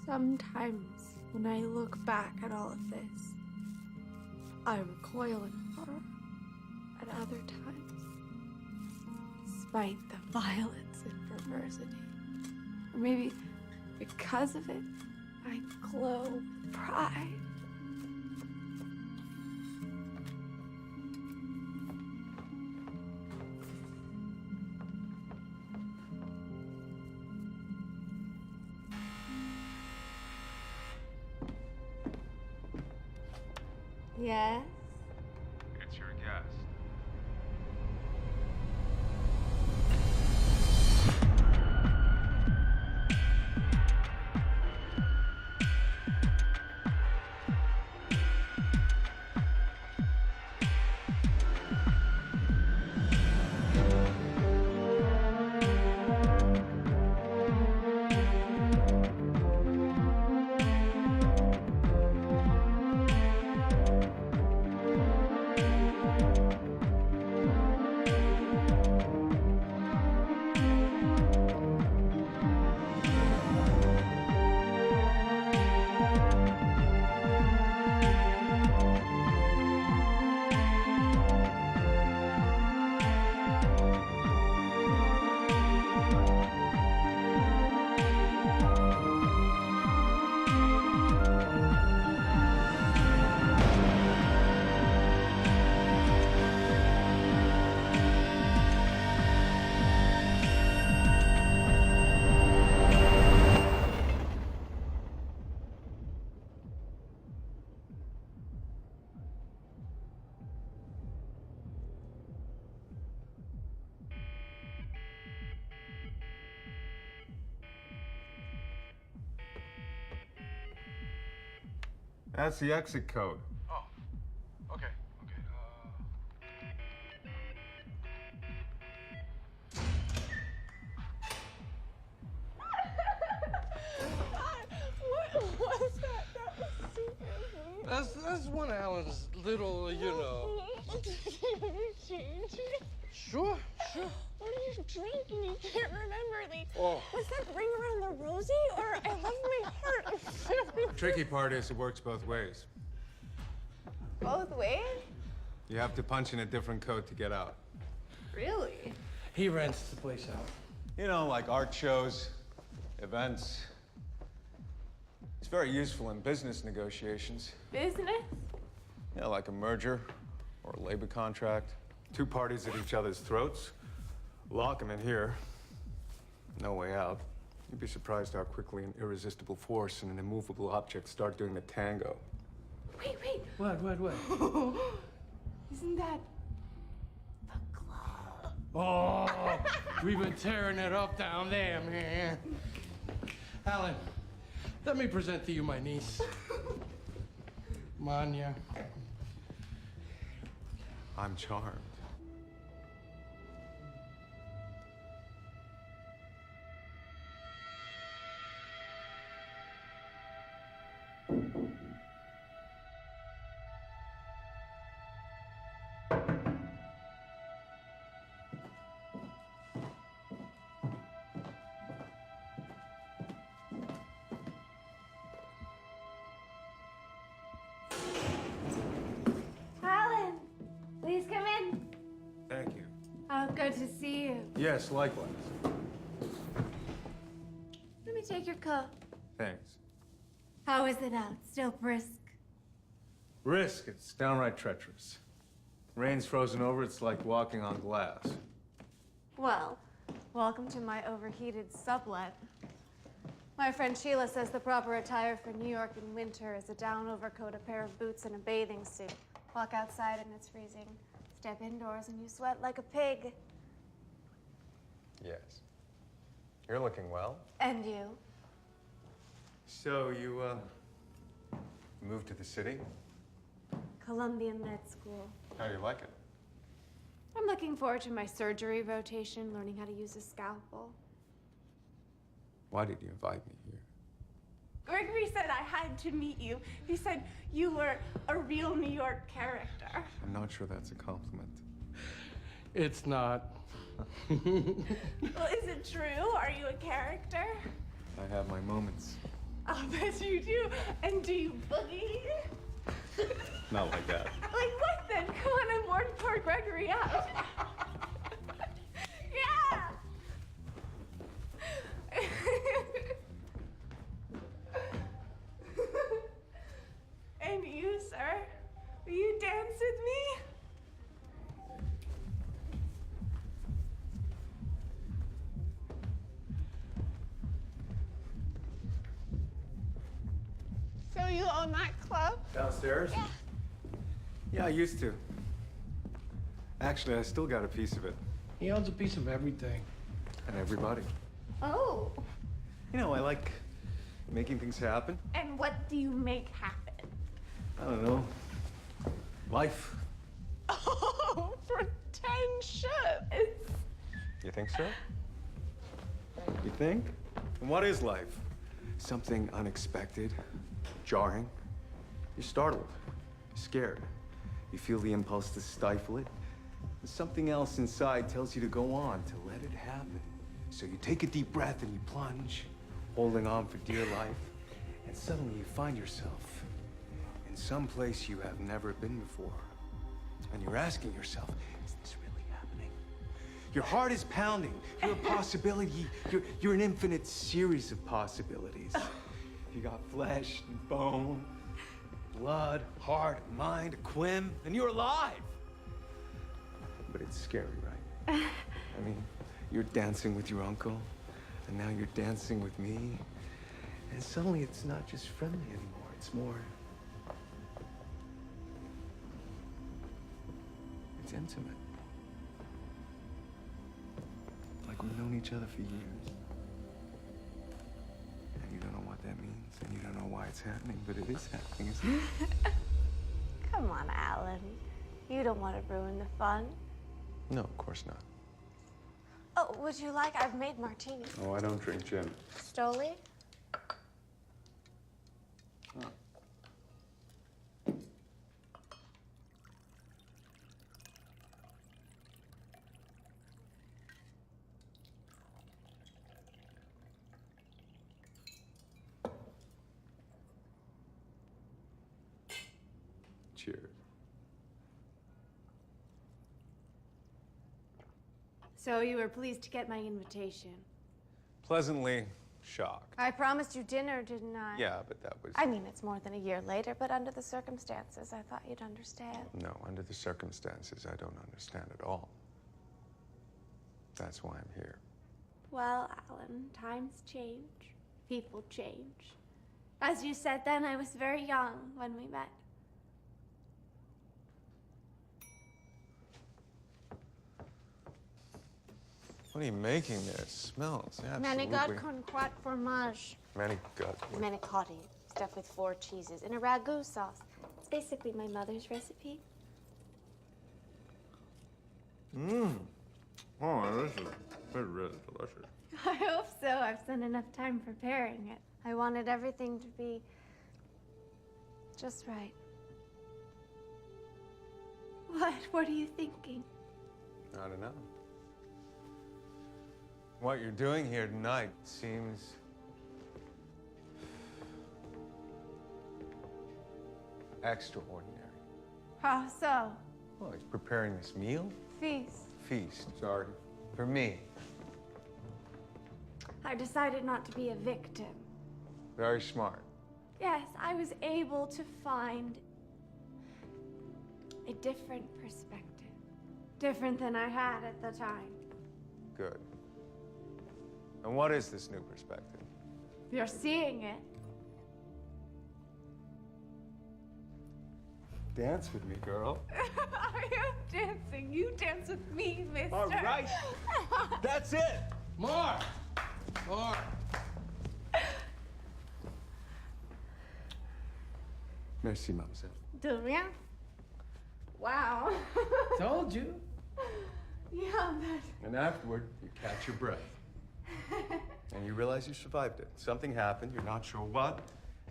Sometimes, when I look back at all of this, I recoil in horror. At other times, despite the violence and perversity, or maybe because of it, I glow with pride. Yes? It's your guest. That's the exit code. Oh, okay. What was that? That was super. That's one of Alan's little, you know. Change. Sure. What are you drinking? You can't remember. Like, Oh. was that Ring Around the Rosie or I Love My Heart? The tricky part is it works both ways. Both ways? You have to punch in a different code to get out. Really? He rents the place out. You know, like art shows, events. It's very useful in business negotiations. Business? Yeah, like a merger or a labor contract. Two parties at each other's throats. Lock them in here. No way out. You'd be surprised how quickly an irresistible force and an immovable object start doing the tango. Wait. What? Isn't that the club? Oh, we've been tearing it up down there, man. Alan, let me present to you my niece, Manya. I'm charmed. Alan, please come in. Thank you. Oh, good to see you. Yes, likewise. Let me take your coat. Thanks. How is it out? Still brisk? Risk, it's downright treacherous. Rain's frozen over, it's like walking on glass. Well, welcome to my overheated sublet. My friend Sheila says the proper attire for New York in winter is a down overcoat, a pair of boots, and a bathing suit. Walk outside and it's freezing. Step indoors and you sweat like a pig. Yes. You're looking well. And you? So you, moved to the city? Columbian Med School. How do you like it? I'm looking forward to my surgery rotation, learning how to use a scalpel. Why did you invite me here? Gregory said I had to meet you. He said you were a real New York character. I'm not sure that's a compliment. It's not. Well, is it true? Are you a character? I have my moments. I'll bet you do. And do you boogie? Not like that. Like what then? Come on, I'm more poor Gregory out. Yeah! And you, sir? Will you dance with me? So you own that club? Downstairs? Yeah, I used to. Actually, I still got a piece of it. He owns a piece of everything. And everybody. Oh. You know, I like making things happen. And what do you make happen? I don't know. Life. Oh, pretentious. You think so? You think? And what is life? Something unexpected, jarring. You're startled, you're scared. You feel the impulse to stifle it. And something else inside tells you to go on, to let it happen. So you take a deep breath and you plunge, holding on for dear life. And suddenly you find yourself in some place you have never been before. And you're asking yourself, is this really happening? Your heart is pounding. You're a possibility. You're an infinite series of possibilities. You got flesh and bone, blood, heart, mind, a quim, and you're alive. But it's scary, right? I mean, you're dancing with your uncle, and now you're dancing with me. And suddenly it's not just friendly anymore, it's more... It's intimate. Like we've known each other for years. And you don't know what that means, and you don't know why it's happening, but it is happening, isn't it? Come on, Alan. You don't want to ruin the fun. No, of course not. Oh, would you like? I've made martinis. Oh, I don't drink gin. Stoli? Cheers. So you were pleased to get my invitation. Pleasantly shocked. I promised you dinner, didn't I? Yeah, but that was... I mean, it's more than a year later, but under the circumstances, I thought you'd understand. No, under the circumstances, I don't understand at all. That's why I'm here. Well, Alan, times change. People change. As you said then, I was very young when we met. What are you making there? It smells absolutely... Manigot con crotte fromage. Manigot. Manicotti, stuffed with 4 cheeses in a ragu sauce. It's basically my mother's recipe. Mmm. Oh, this is really delicious. I hope so. I've spent enough time preparing it. I wanted everything to be just right. What? What are you thinking? I don't know. What you're doing here tonight seems... extraordinary. How so? Well, he's preparing this meal? Feast. Feast, sorry. For me. I decided not to be a victim. Very smart. Yes, I was able to find a different perspective. Different than I had at the time. Good. And what is this new perspective? You're seeing it. Dance with me, girl. I am dancing. You dance with me, mister. All right. That's it. More! More! Merci, mademoiselle. De rien. Wow. Told you. Yeah, but... And afterward, you catch your breath. And you realize you survived it. Something happened, you're not sure what,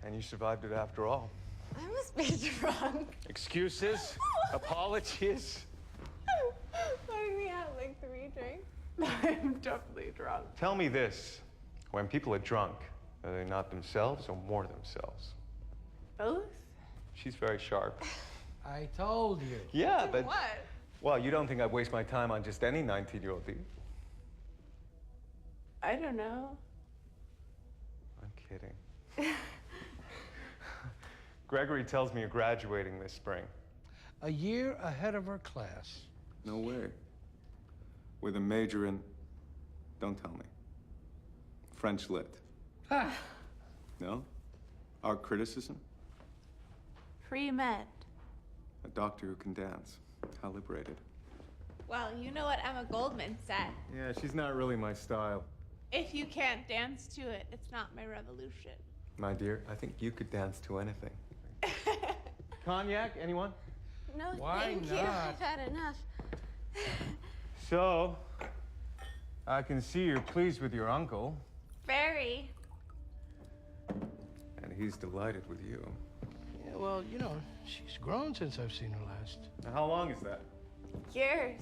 and you survived it after all. I must be drunk. Excuses, apologies. I only had like 3 drinks. I'm definitely drunk. Tell me this, when people are drunk, Are they not themselves or more themselves? Both? She's very sharp. I told you. Yeah, but... What? Well, you don't think I'd waste my time on just any 19-year-old, do you? I don't know. I'm kidding. Gregory tells me you're graduating this spring. A year ahead of her class. No way. With a major in... Don't tell me. French lit. Ha! No? Art criticism? Pre-med. A doctor who can dance. How liberated. Well, you know what Emma Goldman said. Yeah, she's not really my style. If you can't dance to it, it's not my revolution. My dear, I think you could dance to anything. Cognac, anyone? No, Why thank you. not? I've had enough. So, I can see you're pleased with your uncle, Very. and he's delighted with you. Yeah, well, you know, she's grown since I've seen her last. Now, how long is that? Years.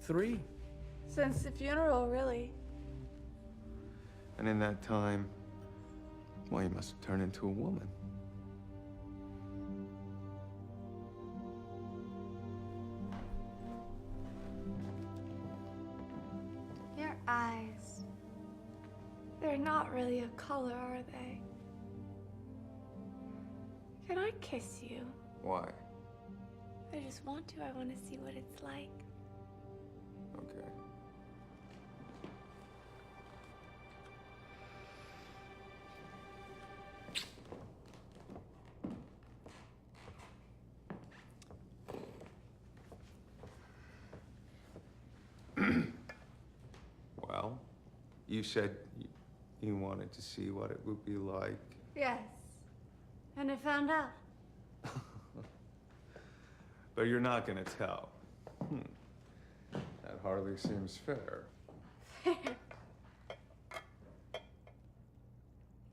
3. Since the funeral, really. And in that time, well, you must have turned into a woman. Your eyes. They're not really a color, are they? Can I kiss you? Why? I just want to. I want to see what it's like. Okay. Well, you said you wanted to see what it would be like. Yes. And I found out. But you're not gonna tell. That hardly seems fair.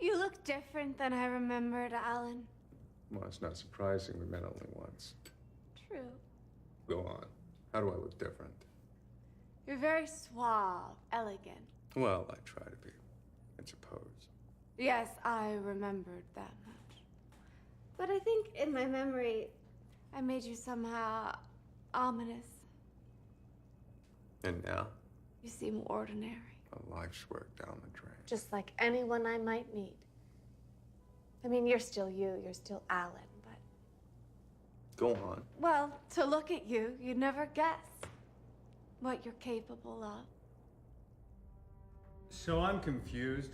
You look different than I remembered, Alan. Well, it's not surprising. We met only once. True. Go on. How do I look different? You're very suave, elegant. Well, I try to be, I suppose. Yes, I remembered that much. But I think in my memory, I made you somehow ominous. And now, You seem ordinary. a life's work down the drain. Just like anyone I might meet. I mean, you're still you, you're still Alan, but... Go on. Well, to look at you, you'd never guess what you're capable of. So I'm confused.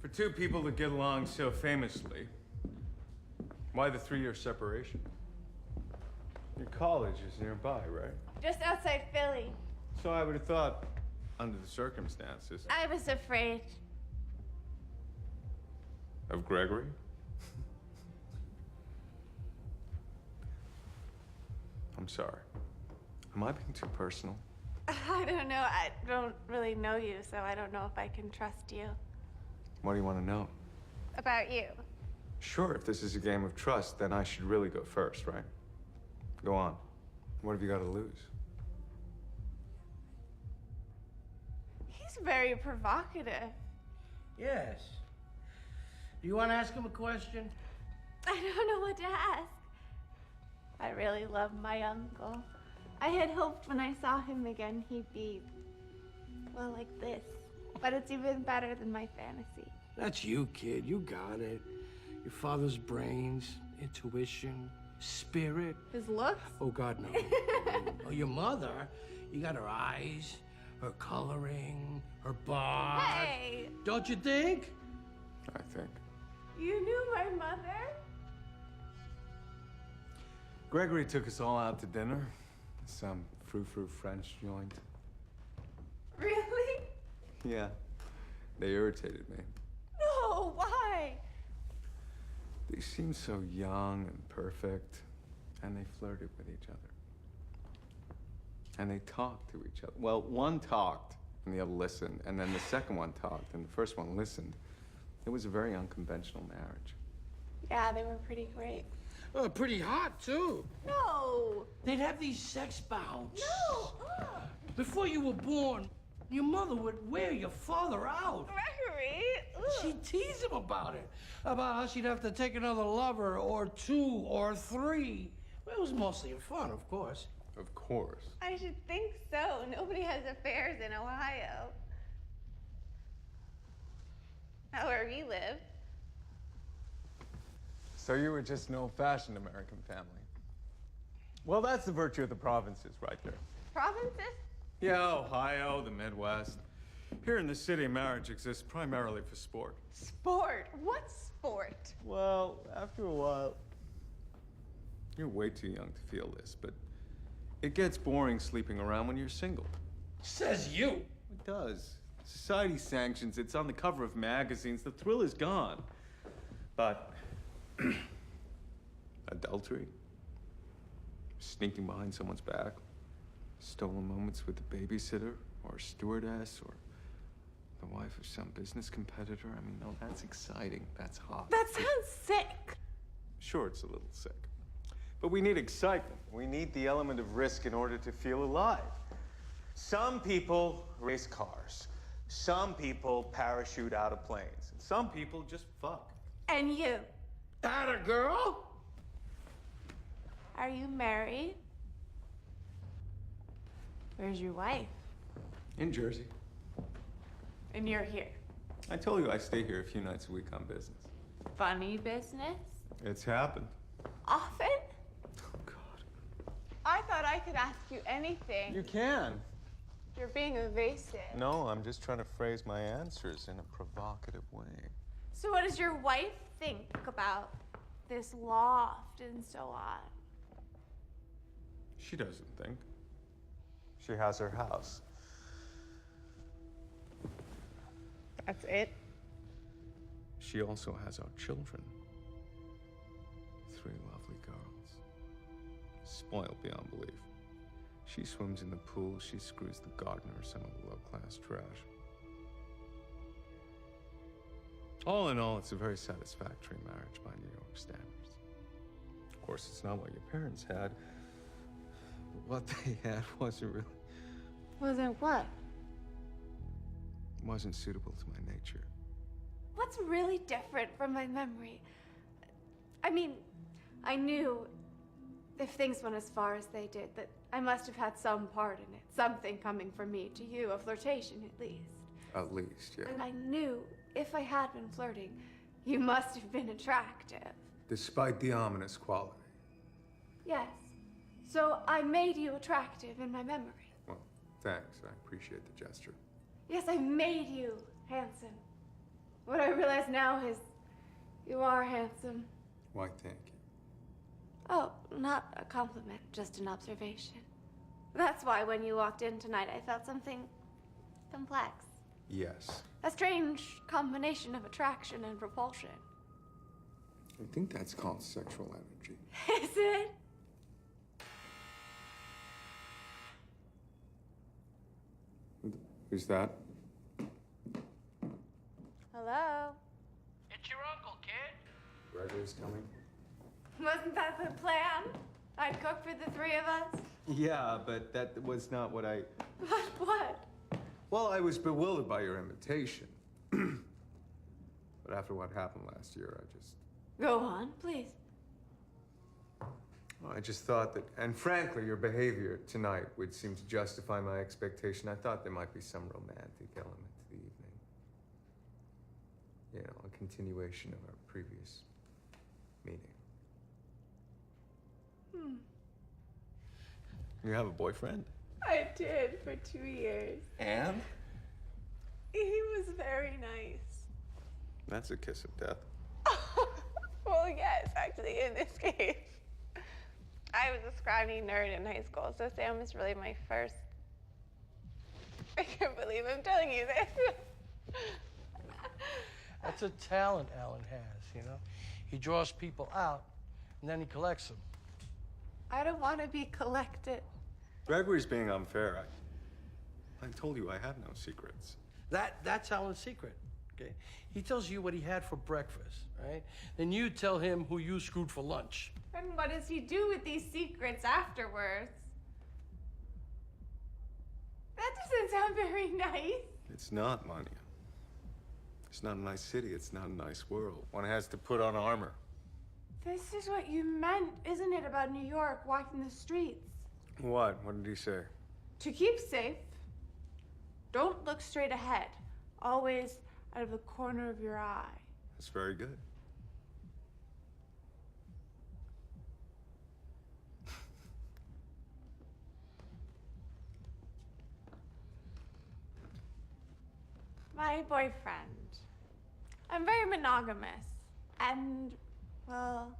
For two people to get along so famously, why the 3-year separation? Your college is nearby, right? Just outside Philly. So I would have thought, under the circumstances, I was afraid. of Gregory. I'm sorry. Am I being too personal? I don't know. I don't really know you, so I don't know if I can trust you. What do you want to know? About you. Sure, if this is a game of trust, then I should really go first, right? Go on. What have you got to lose? He's very provocative. Yes. Do you want to ask him a question? I don't know what to ask. I really love my uncle. I had hoped when I saw him again he'd be, well, like this. But it's even better than my fantasy. That's you, kid. You got it. Your father's brains, intuition, spirit. His looks? Oh, God, no. Oh, your mother, you got her eyes, her coloring, her bod. Hey! Don't you think? I think. You knew my mother? Gregory took us all out to dinner. Some frou-frou French joint. Really? Yeah. They irritated me. No, why? They seemed so young and perfect, and they flirted with each other. And they talked to each other. Well, one talked, and the other listened, and then the second one talked, and the first one listened. It was a very unconventional marriage. Yeah, they were pretty great. Oh, pretty hot, too. No! They'd have these sex bouts. No! Before you were born, Your mother would wear your father out. Gregory! She'd tease him about it, about how she'd have to take another lover or two or three. Well, it was mostly in fun, of course. Of course. I should think so. Nobody has affairs in Ohio. Not where we live. So you were just an old-fashioned American family. Well, that's the virtue of the provinces right there. Provinces? Yeah, Ohio, the Midwest. Here in the city, marriage exists primarily for sport. Sport? What sport? Well, after a while... You're way too young to feel this, but it gets boring sleeping around when you're single. Says you. It does. Society sanctions, it's on the cover of magazines, the thrill is gone. But adultery, sneaking behind someone's back, stolen moments with a babysitter or a stewardess or the wife of some business competitor, I mean, no, that's exciting, that's hot. That sounds sick. Sure, it's a little sick. But we need excitement. We need the element of risk in order to feel alive. Some people race cars. Some people parachute out of planes. And some people just fuck. And you? Atta girl? Are you married? Where's your wife? In Jersey. And you're here. I told you I stay here a few nights a week on business. Funny business? It's happened. Often? Oh, God. I thought I could ask you anything. You can. You're being evasive. No, I'm just trying to phrase my answers in a provocative way. So what does your wife think about this loft and so on? She doesn't think. She has her house. That's it? She also has our children. 3 lovely girls. Spoiled beyond belief. She swims in the pool, she screws the gardener some of the low-class trash. All in all, it's a very satisfactory marriage by New York standards. Of course, it's not what your parents had. What they had wasn't really... Wasn't what? wasn't suitable to my nature. What's really different from my memory? I mean, I knew if things went as far as they did, that I must have had some part in it. Something coming from me to you, a flirtation at least. At least, yeah. And I knew if I had been flirting, you must have been attractive. Despite the ominous quality. Yes. So I made you attractive in my memory. Well, thanks. I appreciate the gesture. Yes, I made you handsome. What I realize now is you are handsome. Why, thank you. Oh, not a compliment, just an observation. That's why when you walked in tonight, I felt something complex. Yes. A strange combination of attraction and repulsion. I think that's called sexual energy. Is it? Who's that? Hello? It's your uncle, kid. Gregory's coming. Wasn't that the plan? I'd cook for the three of us? Yeah, but that was not what I... What? Well, I was bewildered by your invitation. But after what happened last year, Go on, please. I just thought that, and frankly, your behavior tonight would seem to justify my expectation. I thought there might be some romantic element to the evening. You know, a continuation of our previous meeting. You have a boyfriend? I did for 2 years. And? He was very nice. That's a kiss of death. Well, yes, actually, in this case. I was a scrawny nerd in high school, so Sam was really my first. I can't believe I'm telling you this. That's a talent Alan has, you know? He draws people out, and then he collects them. I don't want to be collected. Gregory's being unfair. I told you I have no secrets. That's Alan's secret, okay? He tells you what he had for breakfast, right? Then you tell him who you screwed for lunch. And what does he do with these secrets afterwards? That doesn't sound very nice. It's not, Mania. It's not a nice city. It's not a nice world. One has to put on armor. This is what you meant, isn't it, about New York, walking the streets? What? What did he say? To keep safe, don't look straight ahead. Always out of the corner of your eye. That's very good. My boyfriend. I'm very monogamous. And, well,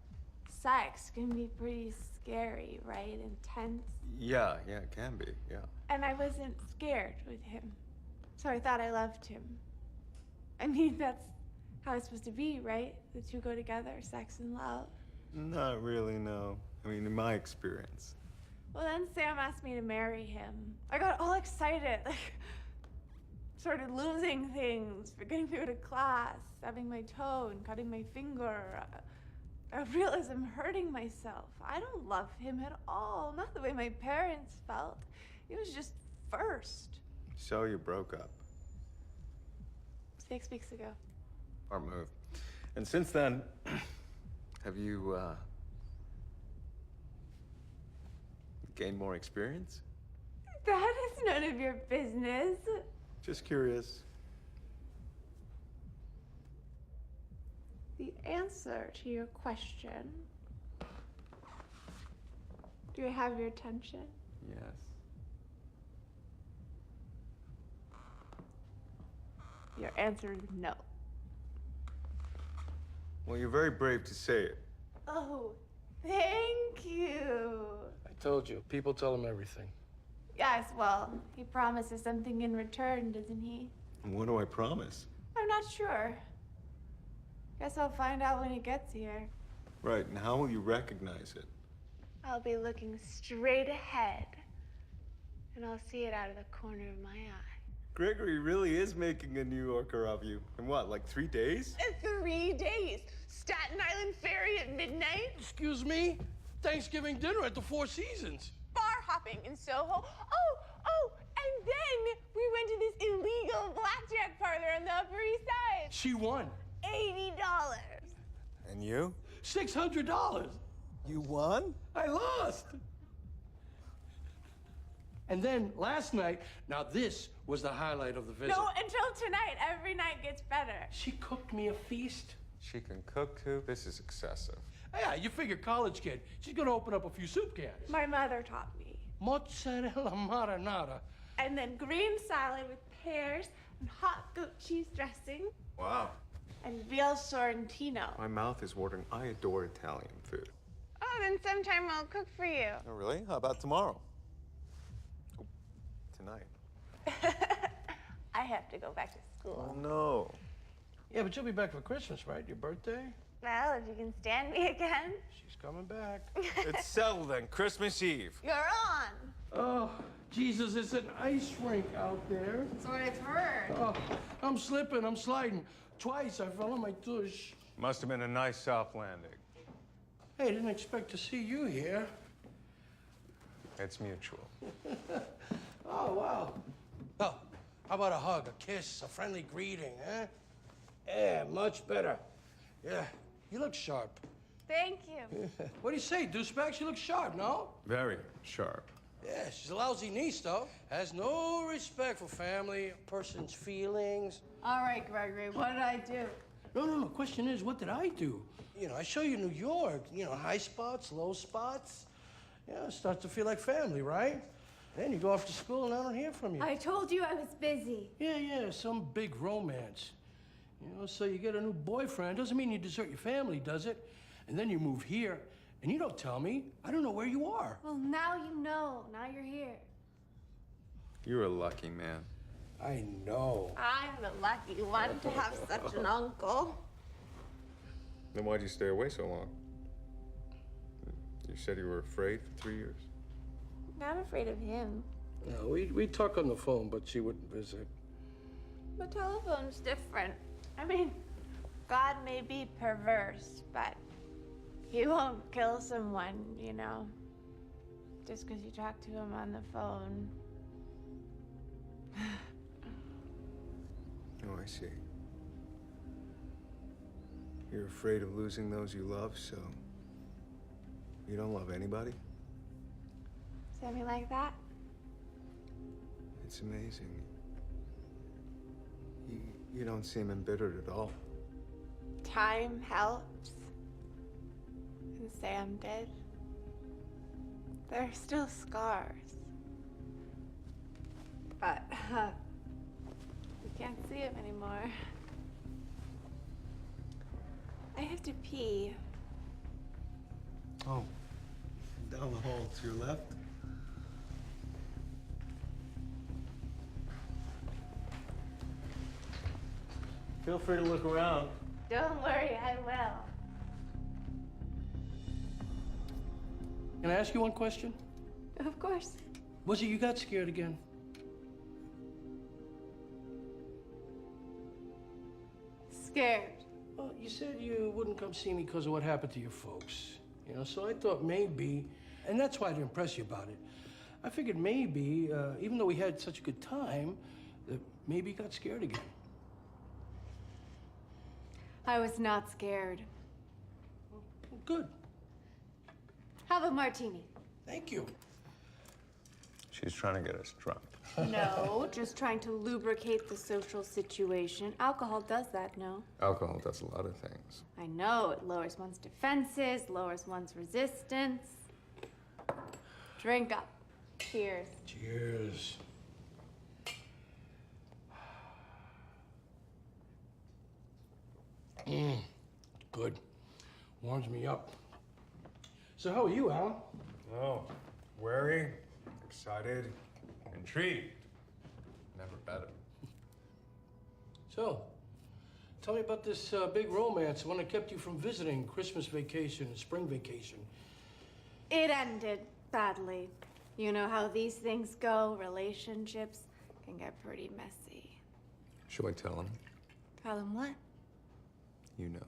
sex can be pretty scary, right? Intense. Yeah, it can be, yeah. And I wasn't scared with him. So I thought I loved him. I mean, that's how it's supposed to be, right? The two go together, sex and love. Not really, no. I mean, in my experience. Well, then Sam asked me to marry him. I got all excited, like, started losing things, forgetting to go to class, stubbing my toe and cutting my finger. I realized I'm hurting myself. I don't love him at all, not the way my parents felt. It was just first. So you broke up. 6 weeks ago. Our move. And since then, have you, gained more experience? That is none of your business. Just curious. The answer to your question. Do I have your attention? Yes. Your answer is no. Well, you're very brave to say it. Oh, thank you. I told you, people tell him everything. Yes, well, he promises something in return, doesn't he? And what do I promise? I'm not sure. Guess I'll find out when he gets here. Right, and how will you recognize it? I'll be looking straight ahead, and I'll see it out of the corner of my eye. Gregory really is making a New Yorker of you. In what, like 3 days? 3 days. Staten Island Ferry at midnight. Excuse me? Thanksgiving dinner at the Four Seasons. Bar hopping in Soho. Oh, and then we went to this illegal blackjack parlor on the Upper East Side. She won. $80. And you? $600. You won? I lost. And then last night, now this was the highlight of the visit. No, until tonight. Every night gets better. She cooked me a feast. She can cook too? This is excessive. Yeah, you figure college kid. She's gonna open up a few soup cans. My mother taught me. Mozzarella marinara. And then green salad with pears and hot goat cheese dressing Wow. and veal sorrentino. My mouth is watering. I adore Italian food. Oh, then sometime I'll cook for you. Oh, really? How about tomorrow? Oh, tonight. I have to go back to school. Oh, no. Yeah, but you'll be back for Christmas, right? Your birthday? Well, if you can stand me again. She's coming back. It's settled then. Christmas Eve. You're on. Oh, Jesus, it's an ice rink out there. That's what I've heard. Oh, I'm slipping, I'm sliding. Twice I fell on my tush. Must have been a nice soft landing. Hey, didn't expect to see you here. It's mutual. Oh, wow. Oh, how about a hug, a kiss, a friendly greeting, huh? Yeah, much better. Yeah, you look sharp. Thank you. What do you say, douchebag? She looks sharp, no? Very sharp. Yeah, she's a lousy niece, though. Has no respect for family, a person's feelings. All right, Gregory, what did I do? No. Question is, what did I do? You know, I show you New York. You know, high spots, low spots. Yeah, it starts to feel like family, right? Then you go off to school and I don't hear from you. I told you I was busy. Yeah, some big romance. You know, so you get a new boyfriend. Doesn't mean you desert your family, does it? And then you move here, and you don't tell me. I don't know where you are. Well, now you know. Now you're here. You're a lucky man. I know. I'm the lucky one to have such an uncle. Then why'd you stay away so long? You said you were afraid for 3 years. Not afraid of him. No, we talk on the phone, but she wouldn't visit. The telephone's different. I mean, God may be perverse, but he won't kill someone, you know, just because you talk to him on the phone. Oh, I see. You're afraid of losing those you love, so you don't love anybody? Something like that? It's amazing. You don't seem embittered at all. Time helps. And Sam did. There are still scars. But, we can't see him anymore. I have to pee. Oh, down the hall to your left? Feel free to look around. Don't worry, I will. Can I ask you one question? Of course. Was it you got scared again? Scared. Well, you said you wouldn't come see me because of what happened to your folks. You know, so I thought maybe, and that's why I didn't press you about it. I figured maybe, even though we had such a good time, that maybe you got scared again. I was not scared. Well, good. Have a martini. Thank you. She's trying to get us drunk. No, just trying to lubricate the social situation. Alcohol does that, no? Alcohol does a lot of things. I know, it lowers one's defenses, lowers one's resistance. Drink up. Cheers. Cheers. Good. Warms me up. So how are you, Alan? Oh, wary, excited, intrigued. Never better. So, tell me about this big romance, the one that kept you from visiting Christmas vacation and spring vacation. It ended badly. You know how these things go. Relationships can get pretty messy. Shall I tell him? Tell him what? You know.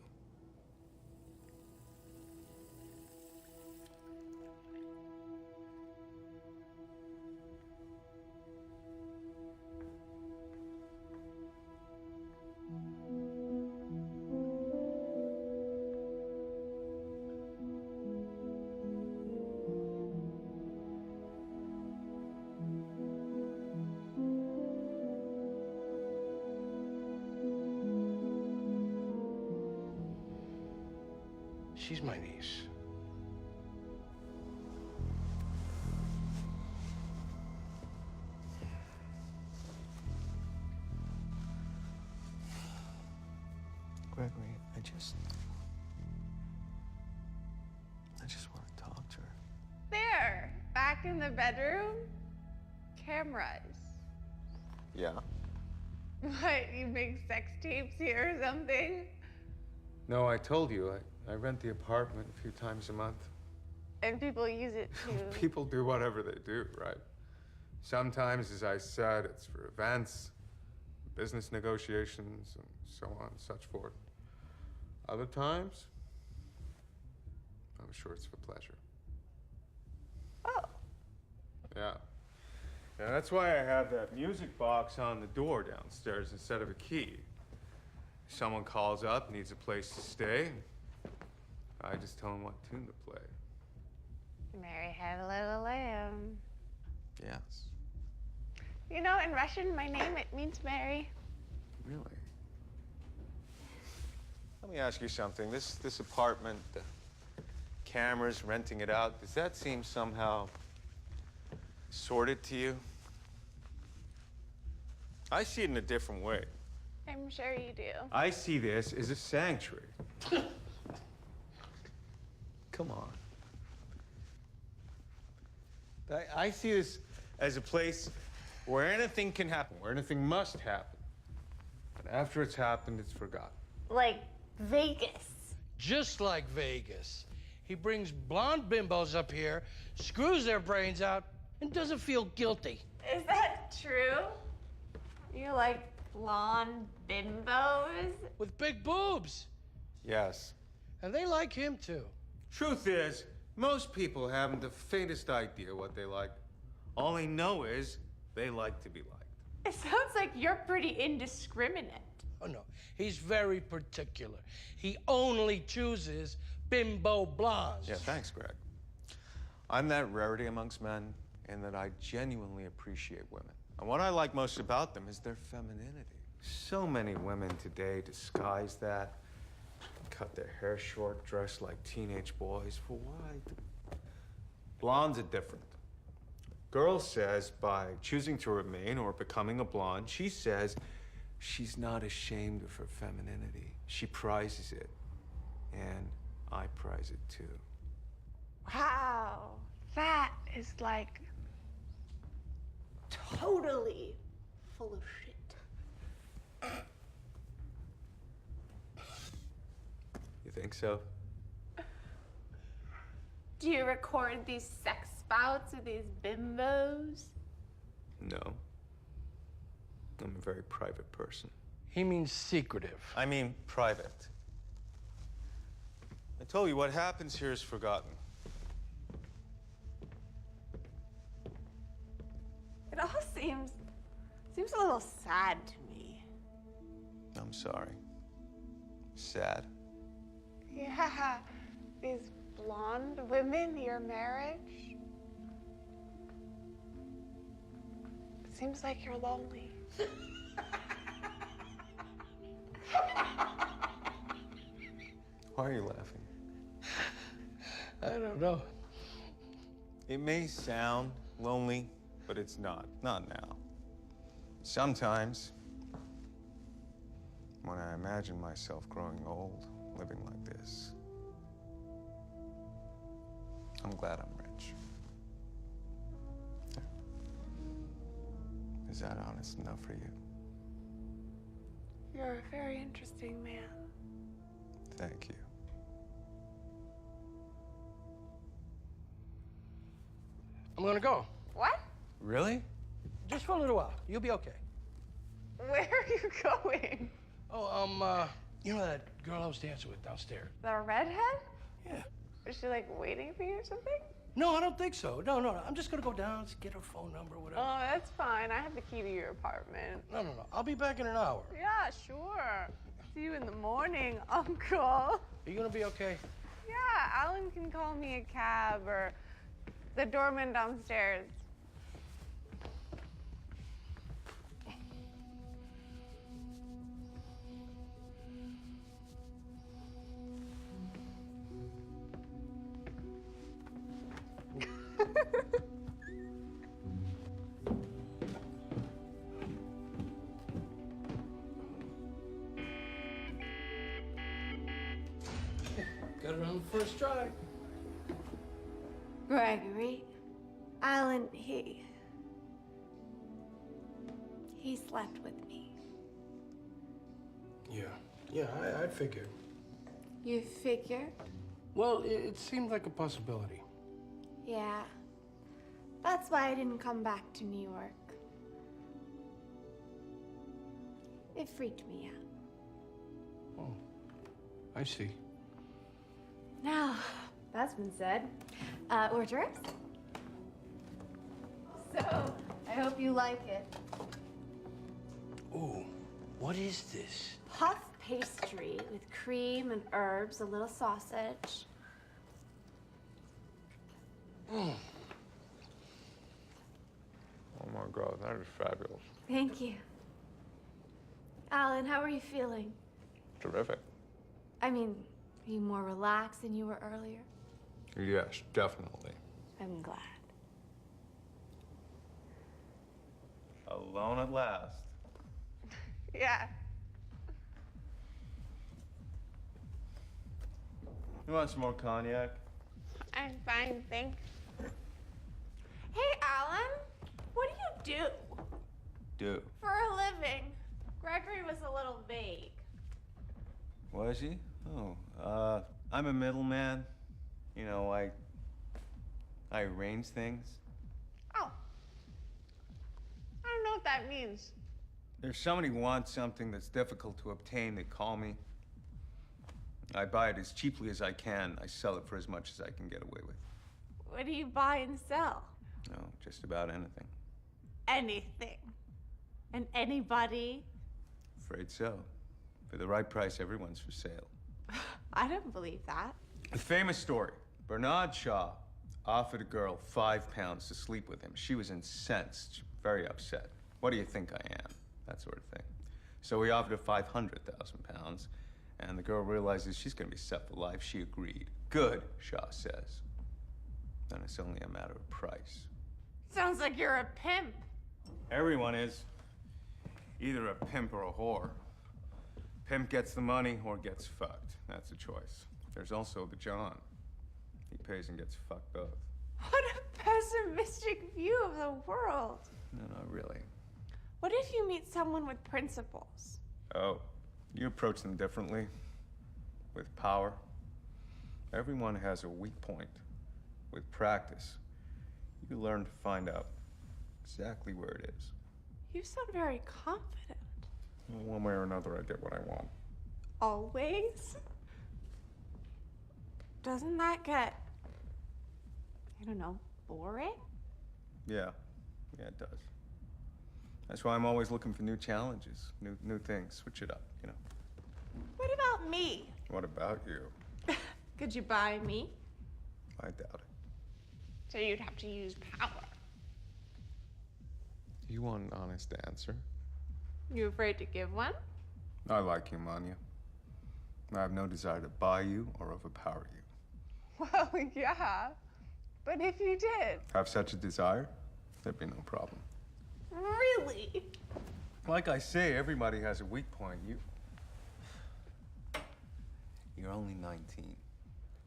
She's my niece. Gregory, I just want to talk to her. There, back in the bedroom, cameras. Yeah? What, you make sex tapes here or something? No, I told you, I rent the apartment a few times a month. And people use it to... People do whatever they do, right? Sometimes, as I said, it's for events, business negotiations, and so on and such forth. Other times, I'm sure it's for pleasure. Oh. Yeah. Yeah, that's why I have that music box on the door downstairs instead of a key. If someone calls up, needs a place to stay, I just tell them what tune to play. Mary had a little lamb. Yes. You know, in Russian, my name, it means Mary. Really? Let me ask you something. This apartment, the cameras, renting it out, does that seem somehow sordid to you? I see it in a different way. I'm sure you do. I see this as a sanctuary. Come on. I see this as a place where anything can happen, where anything must happen. But after it's happened, it's forgotten. Like Vegas. Just like Vegas. He brings blonde bimbos up here, screws their brains out, and doesn't feel guilty. Is that true? You like blonde bimbos? With big boobs. Yes. And they like him, too. Truth is, most people haven't the faintest idea what they like. All they know is they like to be liked. It sounds like you're pretty indiscriminate. Oh, no. He's very particular. He only chooses bimbo blondes. Yeah, thanks, Greg. I'm that rarity amongst men in that I genuinely appreciate women. And what I like most about them is their femininity. So many women today disguise that, cut their hair short, dress like teenage boys. For why? Blondes are different. Girl says by choosing to remain or becoming a blonde, she says she's not ashamed of her femininity. She prizes it. And I prize it too. Wow, that is like totally full of shit. You think so? Do you record these sex spouts with these bimbos? No. I'm a very private person. He means secretive. I mean private. I told you what happens here is forgotten. It all seems a little sad to me. I'm sorry. Sad. Yeah, these blonde women, your marriage. It seems like you're lonely. Why are you laughing? I don't know. It may sound lonely, but it's not. Not now. Sometimes, when I imagine myself growing old, living like this, I'm glad I'm rich. Is that honest enough for you? You're a very interesting man. Thank you. I'm gonna go. What? Really? Just for a little while. You'll be okay. Where are you going? Oh, you know that girl I was dancing with downstairs? The redhead? Yeah. Is she like waiting for you or something? No, I don't think so. No. I'm just gonna go down, get her phone number, whatever. Oh, that's fine. I have the key to your apartment. No. I'll be back in an hour. Yeah, sure. See you in the morning, Uncle. Are you gonna be okay? Yeah, Alan can call me a cab or the doorman downstairs. Got it on the first try. Gregory, Alan, he slept with me. Yeah, I figured. You figured? Well, it seemed like a possibility. Yeah. That's why I didn't come back to New York. It freaked me out. Oh, I see. Now, that's been said. Hors d'oeuvres? So, I hope you like it. Ooh, what is this? Puff pastry with cream and herbs, a little sausage. Oh my God, that is fabulous. Thank you. Alan, how are you feeling? Terrific. I mean, are you more relaxed than you were earlier? Yes, definitely. I'm glad. Alone at last. Yeah. You want some more cognac? I'm fine, thanks. Hey, Alan, what do you do Do. for a living? Gregory was a little vague. Was he? Oh, I'm a middleman. You know, I arrange things. Oh. I don't know what that means. If somebody wants something that's difficult to obtain, they call me. I buy it as cheaply as I can. I sell it for as much as I can get away with. What do you buy and sell? No, just about anything. Anything. And anybody? Afraid so. For the right price, everyone's for sale. I don't believe that. A famous story. Bernard Shaw offered a girl £5 to sleep with him. She was incensed, very upset. What do you think I am? That sort of thing. So he offered her £500,000, and the girl realizes she's going to be set for life. She agreed. Good, Shaw says. Then it's only a matter of price. Sounds like you're a pimp. Everyone is. Either a pimp or a whore. Pimp gets the money or gets fucked. That's a choice. There's also the John. He pays and gets fucked both. What a pessimistic view of the world. No, not really. What if you meet someone with principles? Oh, you approach them differently. With power. Everyone has a weak point. With practice, you learn to find out exactly where it is. You sound very confident. One way or another, I get what I want. Always? Doesn't that get, I don't know, boring? Yeah, it does. That's why I'm always looking for new challenges, new things. Switch it up, you know. What about me? What about you? Could you buy me? I doubt it. So you'd have to use power. You want an honest answer? You afraid to give one? I like you, Manya. I have no desire to buy you or overpower you. Well, yeah. But if you did. Have such a desire, there'd be no problem. Really? Like I say, everybody has a weak point. You're only 19.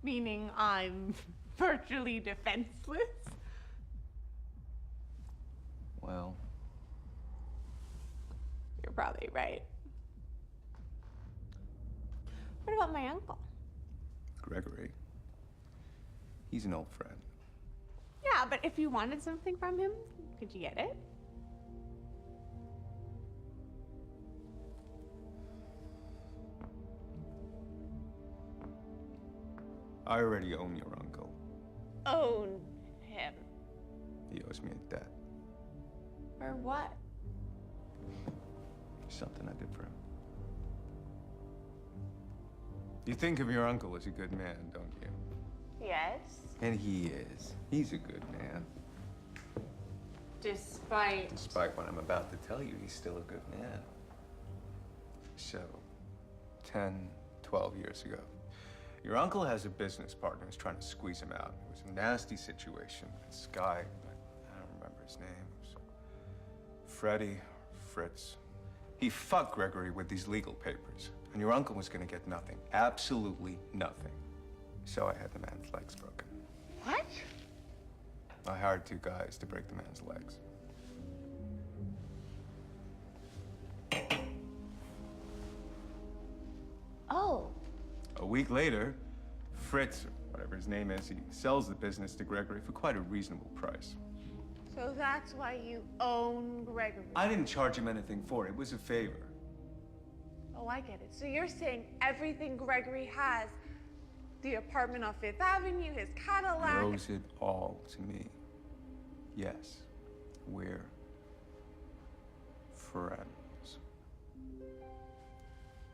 Meaning I'm virtually defenseless? Well, You're probably right. What about my uncle? Gregory. He's an old friend. Yeah, but if you wanted something from him, could you get it? I already own your uncle. Own him. He owes me a debt. Or what? Something I did for him. You think of your uncle as a good man, don't you? Yes. And he is. He's a good man. Despite Despite what I'm about to tell you, he's still a good man. So, 10, 12 years ago, your uncle has a business partner who's trying to squeeze him out. It was a nasty situation. This guy, I don't remember his name. It was Freddie, Fritz. He fucked Gregory with these legal papers, and your uncle was gonna get nothing. Absolutely nothing. So I had the man's legs broken. What? I hired 2 guys to break the man's legs. Oh. A week later, Fritz, or whatever his name is, he sells the business to Gregory for quite a reasonable price. So that's why you own Gregory. I didn't charge him anything for it. It was a favor. Oh, I get it. So you're saying everything Gregory has, the apartment on Fifth Avenue, his He Cadillac. owes it all to me. Yes, we're friends.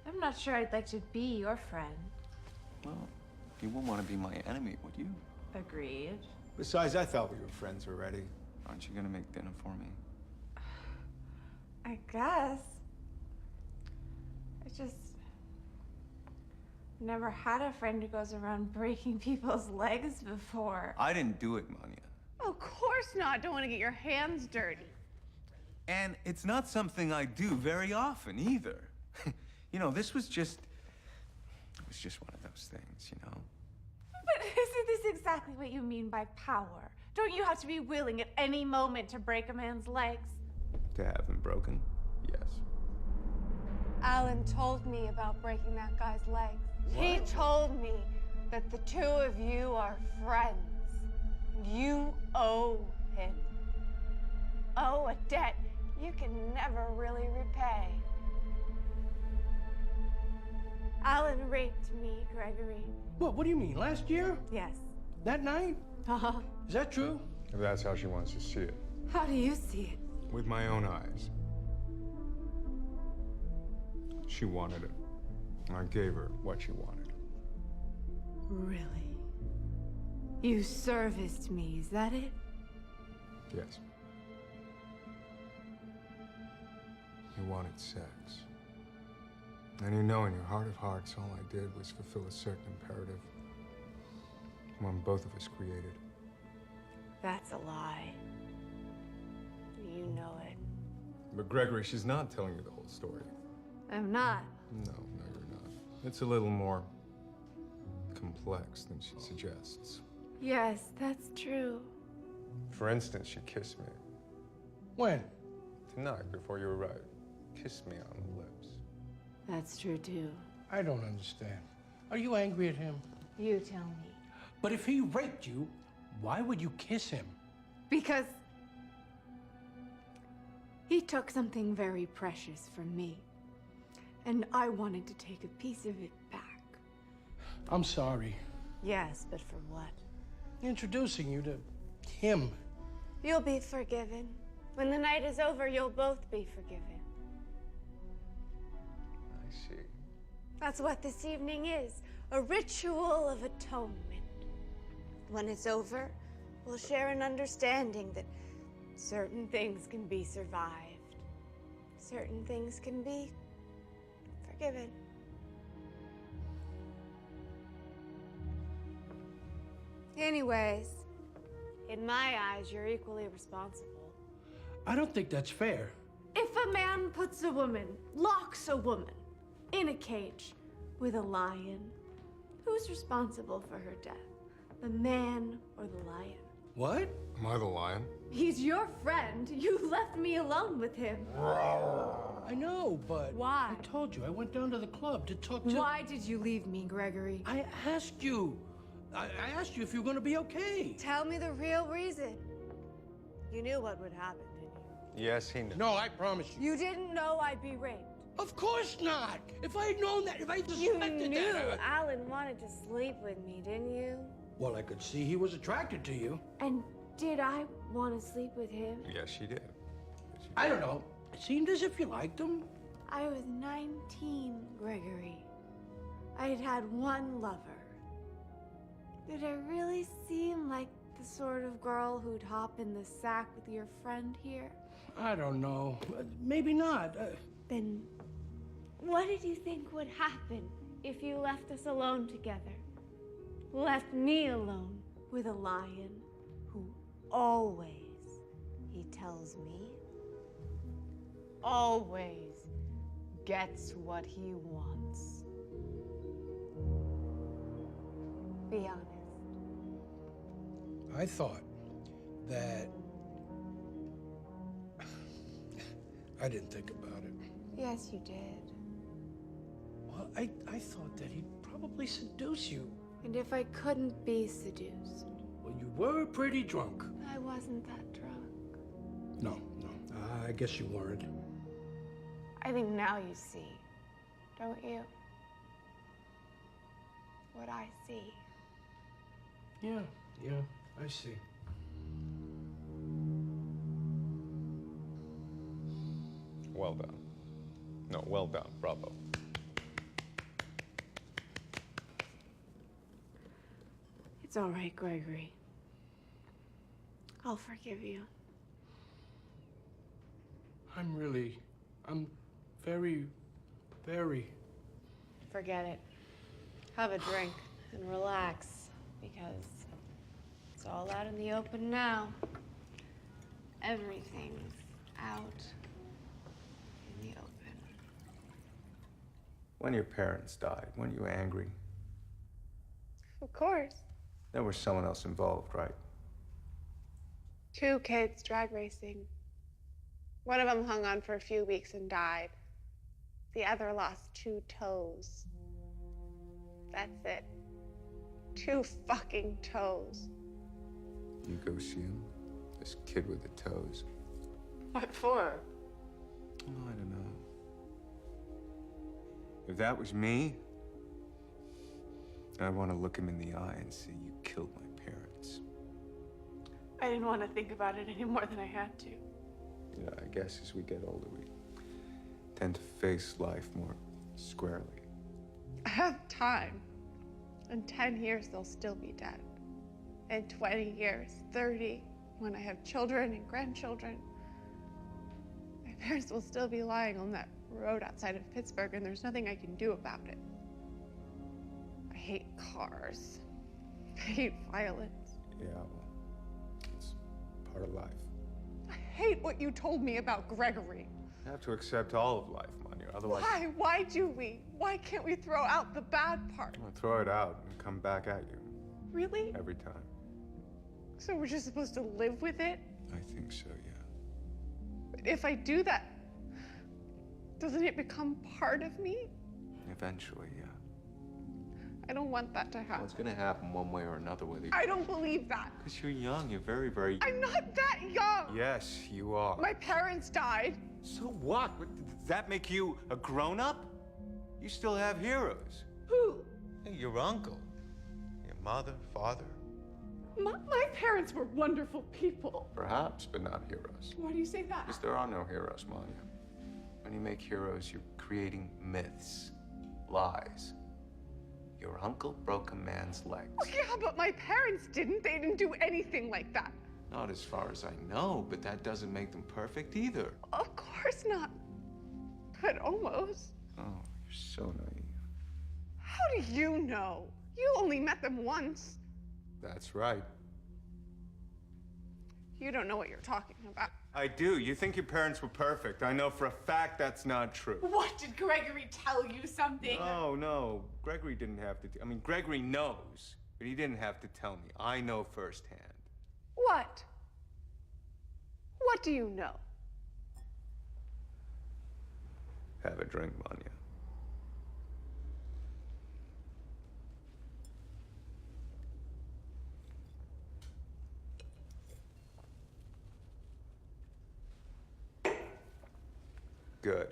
I'm not sure I'd like to be your friend. Well, you wouldn't want to be my enemy, would you? Agreed. Besides, I thought we were friends already. Aren't you gonna make dinner for me? I guess. I just never had a friend who goes around breaking people's legs before. I didn't do it, Manya. Of course not. Don't want to get your hands dirty. And it's not something I do very often either. You know, it was just one of those things, you know? But isn't this exactly what you mean by power? Don't you have to be willing at any moment to break a man's legs? To have them broken, yes. Alan told me about breaking that guy's legs. He told me that the 2 of you are friends. You owe him. Owe a debt you can never really repay. Alan raped me, Gregory. What do you mean? Last year? Yes. That night? Uh-huh. Is that true? If that's how she wants to see it. How do you see it? With my own eyes. She wanted it. I gave her what she wanted. Really? You serviced me, is that it? Yes. You wanted sex. And you know in your heart of hearts, all I did was fulfill a certain imperative. One both of us created. That's a lie. You know it. But Gregory, she's not telling you the whole story. I'm not. No, you're not. It's a little more complex than she suggests. Yes, that's true. For instance, she kissed me. When? Tonight, before you arrived. Kissed me on the lips. That's true, too. I don't understand. Are you angry at him? You tell me. But if he raped you, why would you kiss him? Because he took something very precious from me, and I wanted to take a piece of it back. I'm sorry. Yes, but for what? Introducing you to him. You'll be forgiven. When the night is over, you'll both be forgiven. I see. That's what this evening is, a ritual of atonement. When it's over, we'll share an understanding that certain things can be survived. Certain things can be forgiven. Anyways, in my eyes, you're equally responsible. I don't think that's fair. If a man puts a woman, locks a woman in a cage with a lion, who's responsible for her death? The man or the lion? What? Am I the lion? He's your friend. You left me alone with him. I know, but... Why? I told you, I went down to the club to talk to... Why did you leave me, Gregory? I asked you. I asked you if you were going to be okay. Tell me the real reason. You knew what would happen, didn't you? Yes, he knew. No, I promise you. You didn't know I'd be raped. Of course not. If I had known that, if I You suspected knew that... Alan wanted to sleep with me, didn't you? Well, I could see he was attracted to you. And did I want to sleep with him? Yes, she did. I don't know. It seemed as if you liked him. I was 19, Gregory. I had had one lover. Did I really seem like the sort of girl who'd hop in the sack with your friend here? I don't know. Maybe not. Then what did you think would happen if you left us alone together? Left me alone with a lion who always, he tells me, always gets what he wants. Be honest. I thought that... I didn't think about it. Yes, you did. Well, I thought that he'd probably seduce you. And if I couldn't be seduced? Well, you were pretty drunk. I wasn't that drunk. No, I guess you weren't. I think now you see, don't you? What I see. Yeah, I see. Well done. No, well done. Bravo. It's all right, Gregory. I'll forgive you. I'm very... Forget it. Have a drink and relax, because it's all out in the open now. Everything's out in the open. When your parents died, weren't you angry? Of course. There was someone else involved, right? 2 kids drag racing. One of them hung on for a few weeks and died. The other lost 2 toes. That's it. 2 fucking toes. You go see him? This kid with the toes? What for? Oh, I don't know. If that was me, I'd want to look him in the eye and say, you killed my parents. I didn't want to think about it any more than I had to. Yeah, I guess as we get older, we tend to face life more Squarely. I have time. In 10 years, they'll still be dead. In 20 years, 30, when I have children and grandchildren, my parents will still be lying on that road outside of Pittsburgh, and there's nothing I can do about it. I hate cars. I hate violence. Yeah, well, it's part of life. I hate what you told me about Gregory. You have to accept all of life, Manya, otherwise... Why? Why do we? Why can't we throw out the bad part? I'll throw it out and come back at you. Really? Every time. So we're just supposed to live with it? I think so, yeah. But if I do that, doesn't it become part of me? Eventually, yeah. I don't want that to happen. Well, it's gonna happen one way or another, whether you... I don't believe that. Because you're young, you're very... I'm not that young. Yes, you are. My parents died. So what? Does that make you a grown-up? You still have heroes. Who? Your uncle. Your mother, father. My parents were wonderful people. Perhaps, but not heroes. Why do you say that? Because there are no heroes, Manya. When you make heroes, you're creating myths, lies. Your uncle broke a man's legs. Oh, yeah, but my parents didn't. They didn't do anything like that. Not as far as I know, but that doesn't make them perfect either. Of course not. But almost. Oh, you're so naive. How do you know? You only met them once. That's right. You don't know what you're talking about. I do. You think your parents were perfect. I know for a fact that's not true. What? Did Gregory tell you something? No. Gregory didn't have to. I mean, Gregory knows, but he didn't have to tell me. I know firsthand. What? What do you know? Have a drink, Manya. Good.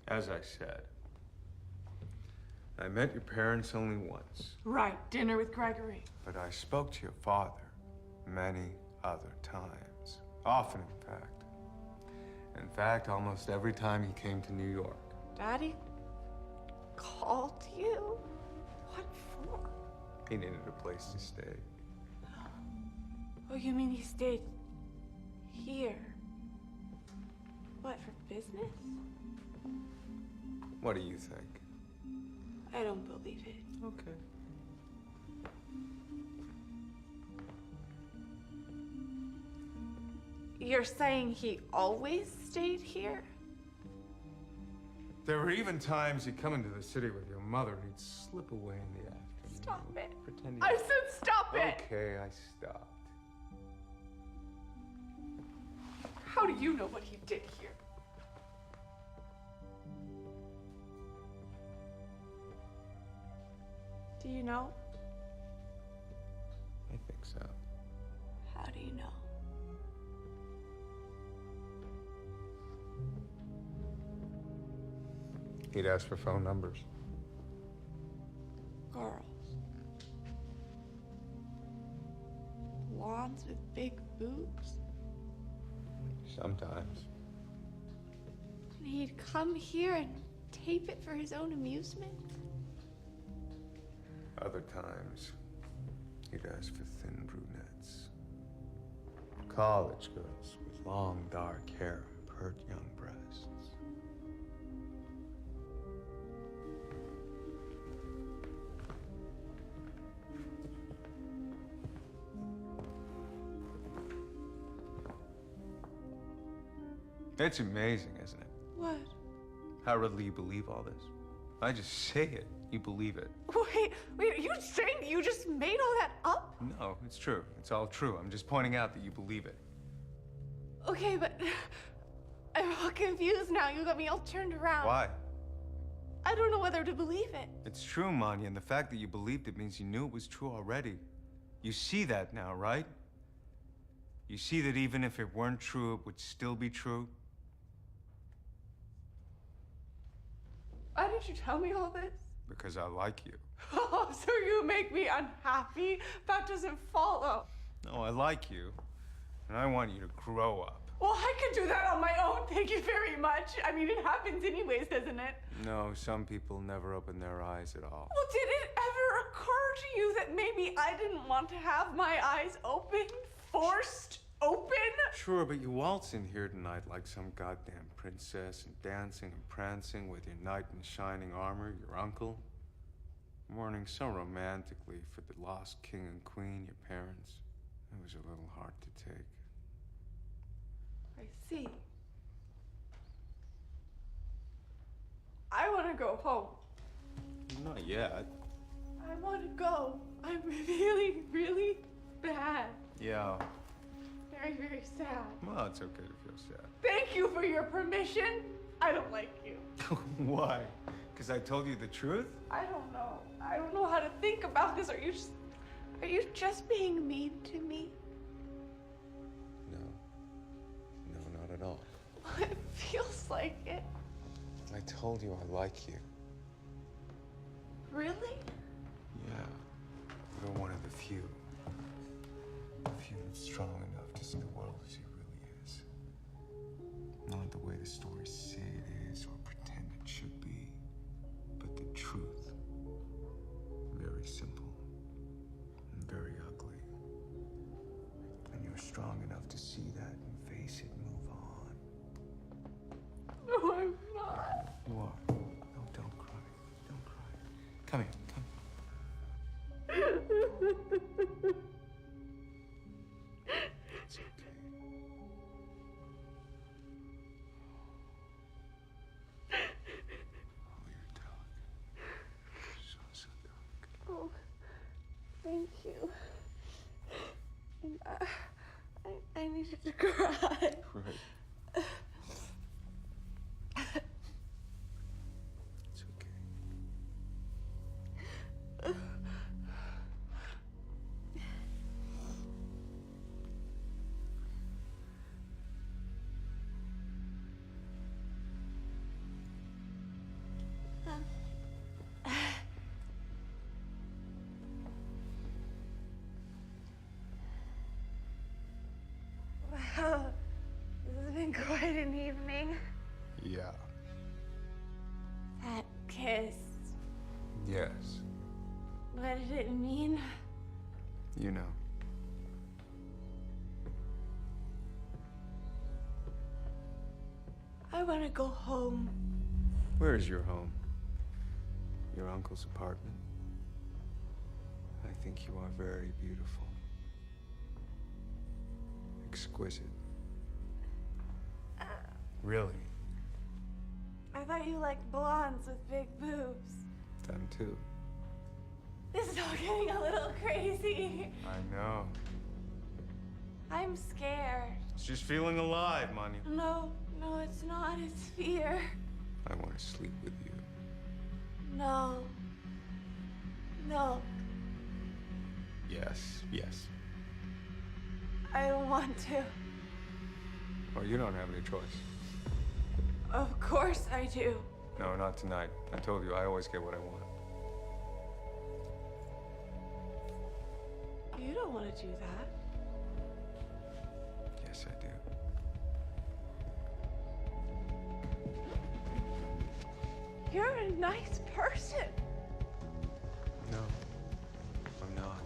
As I said, I met your parents only once, Right, dinner with Gregory. but I spoke to your father many other times. Often, in fact. In fact, almost every time he came to New York. Daddy called you? What for? He needed a place to stay. Oh, you mean he stayed here? What, for business? What do you think? I don't believe it. Okay. You're saying he always stayed here? There were even times he'd come into the city with your mother and he'd slip away in the afternoon. Stop it. Pretending. I said stop it! Okay, I stopped. How do you know what he did here? Do you know? I think so. How do you know? He'd ask for phone numbers. Girls. Blondes with big boobs. Sometimes. And he'd come here and tape it for his own amusement? Other times, he'd ask for thin brunettes. College girls with long, dark hair and pert young breasts. It's amazing, isn't it? What? How readily you believe all this. I just say it, you believe it. Wait, are you saying you just made all that up? No, it's true. It's all true. I'm just pointing out that you believe it. Okay, but I'm all confused now. You got me all turned around. Why? I don't know whether to believe it. It's true, Manya, and the fact that you believed it means you knew it was true already. You see that now, right? You see that even if it weren't true, it would still be true? Why did you tell me all this? Because I like you. Oh, so you make me unhappy? That doesn't follow. No, I like you, and I want you to grow up. Well, I could do that on my own. Thank you very much. I mean, it happens anyways, doesn't it? No, some people never open their eyes at all. Well, did it ever occur to you that maybe I didn't want to have my eyes open? Forced open? Sure, but you waltz in here tonight like some goddamn princess and dancing and prancing with your knight in shining armor, your uncle. Mourning so romantically for the lost king and queen, your parents. It was a little hard to take. I see. I want to go home. Not yet. I want to go. I'm really, really bad. Yeah. Very, very sad. Well, it's okay to feel sad. Thank you for your permission. I don't like you. Why? Because I told you the truth? I don't know. I don't know how to think about this. Are you just being mean to me? No. No, not at all. It feels like it. I told you I like you. Really? Yeah. You're one of the few. The few that's strong enough to see the world as it really is. Not the way the stories say it is or pretend it should be, but the truth. Very simple and very ugly. And you're strong enough to see that and face it and move on. No, I'm not. You are. No, don't cry. Don't cry. Come here. Come. It's okay. Oh, you're delicate. So delicate. Oh, thank you. And I needed to cry. Right. It's okay. Wow, this has been quite an evening. Yeah. That kiss, Yes. what did it mean? You know. I want to go home. Where is your home? Your uncle's apartment? I think you are very beautiful. Exquisite. Really? I thought you liked blondes with big boobs. Them too. This is all getting a little crazy. I know. I'm scared. It's just feeling alive, Manya. No, it's not. It's fear. I want to sleep with you. No. Yes, yes. I don't want to. Well, you don't have any choice. Of course I do. No, not tonight. I told you, I always get what I want. You don't want to do that. Yes, I do. You're a nice person. No, I'm not.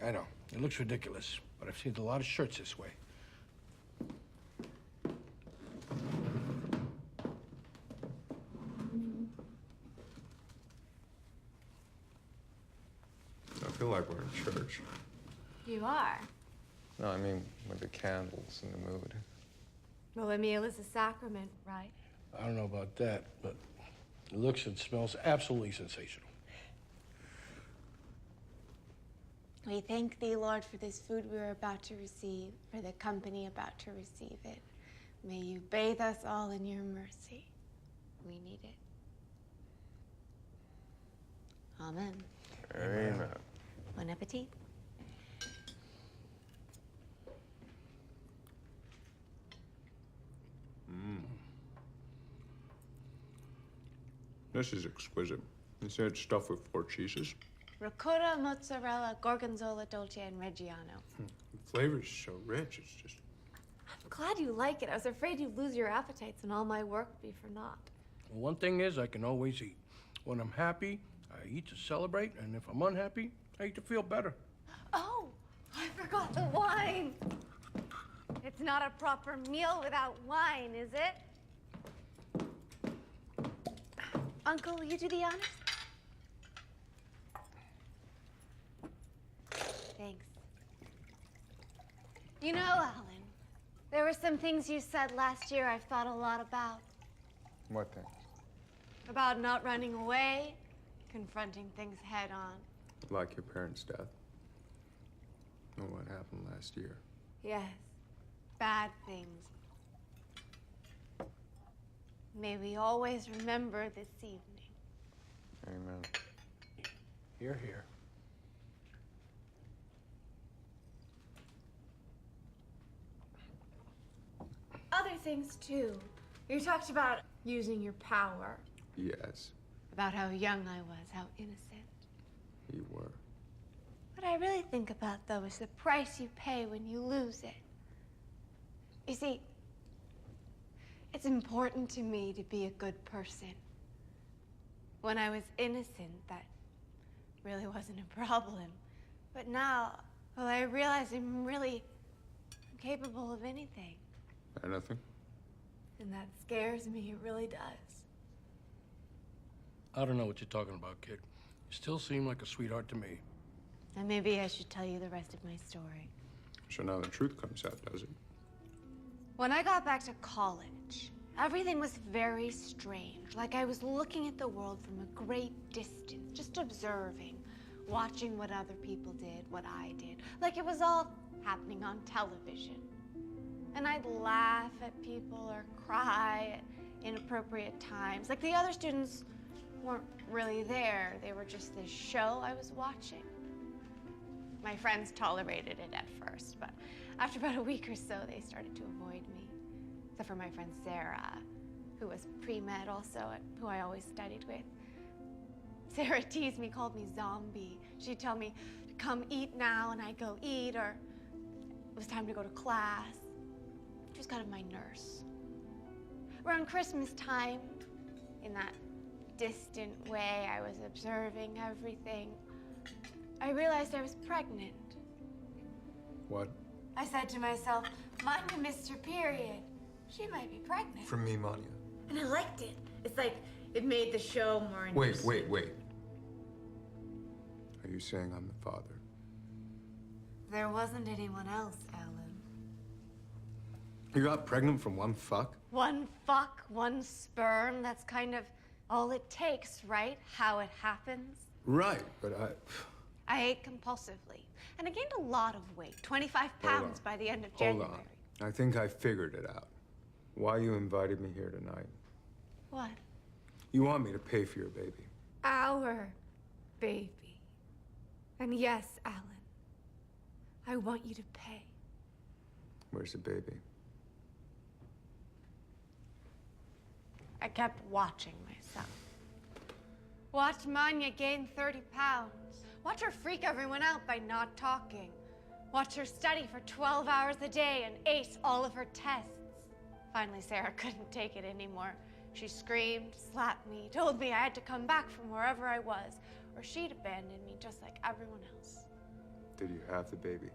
I know. It looks ridiculous, but I've seen a lot of shirts this way. I feel like we're in church. You are? No, I mean with the candles and the mood. Well, a meal is a sacrament, right? I don't know about that, but it looks and smells absolutely sensational. We thank thee, Lord, for this food we are about to receive, for the company about to receive it. May you bathe us all in your mercy. We need it. Amen. Amen. Bon appetit. This is exquisite. You say it's stuffed with 4 cheeses? Ricotta, mozzarella, gorgonzola, dolce, and reggiano. The flavor's so rich, it's just... I'm glad you like it. I was afraid you'd lose your appetites and all my work would be for naught. Well, one thing is, I can always eat. When I'm happy, I eat to celebrate, and if I'm unhappy, I eat to feel better. Oh, I forgot the wine. It's not a proper meal without wine, is it? Uncle, will you do the honors? Thanks. You know, Alan, there were some things you said last year I've thought a lot about. What thing? About not running away, confronting things head on. Like your parents' death? Or what happened last year? Yes, bad things. May we always remember this evening. Amen. Here, here. Other things, too. You talked about using your power. Yes, About how young I was, how innocent. you were. What I really think about, though, is the price you pay when you lose it. You see, it's important to me to be a good person. When I was innocent, that really wasn't a problem. But now, well, I realize I'm really capable of anything. Anything? And that scares me, it really does. I don't know what you're talking about, kid. You still seem like a sweetheart to me. And maybe I should tell you the rest of my story. So now the truth comes out, does it? When I got back to college, everything was very strange. Like I was looking at the world from a great distance, just observing, watching what other people did, what I did. Like it was all happening on television. And I'd laugh at people or cry at inappropriate times. Like the other students weren't really there. They were just this show I was watching. My friends tolerated it at first, but after about a week or so, they started to avoid me. Except for my friend Sarah, who was pre-med also, who I always studied with. Sarah teased me, called me zombie. She'd tell me, come eat now, and I'd go eat, or it was time to go to class. She was kind of my nurse. Around Christmas time, in that distant way, I was observing everything. I realized I was pregnant. What? I said to myself, Manya missed her period. She might be pregnant. From me, Mania. And I liked it. It's like it made the show more Wait, interesting. wait. Are you saying I'm the father? There wasn't anyone else, Alan. You got pregnant from one fuck? One fuck, one sperm, that's kind of all it takes, right? How it happens. Right, but I ate compulsively, and I gained a lot of weight, 25 pounds by the end of January. Hold on. I think I figured it out. Why you invited me here tonight. What? You want me to pay for your baby. Our baby. And yes, Alan, I want you to pay. Where's the baby? I kept watching myself. Watch Manya gain 30 pounds. Watch her freak everyone out by not talking. Watch her study for 12 hours a day and ace all of her tests. Finally, Sarah couldn't take it anymore. She screamed, slapped me, told me I had to come back from wherever I was, or she'd abandon me just like everyone else. Did you have the baby?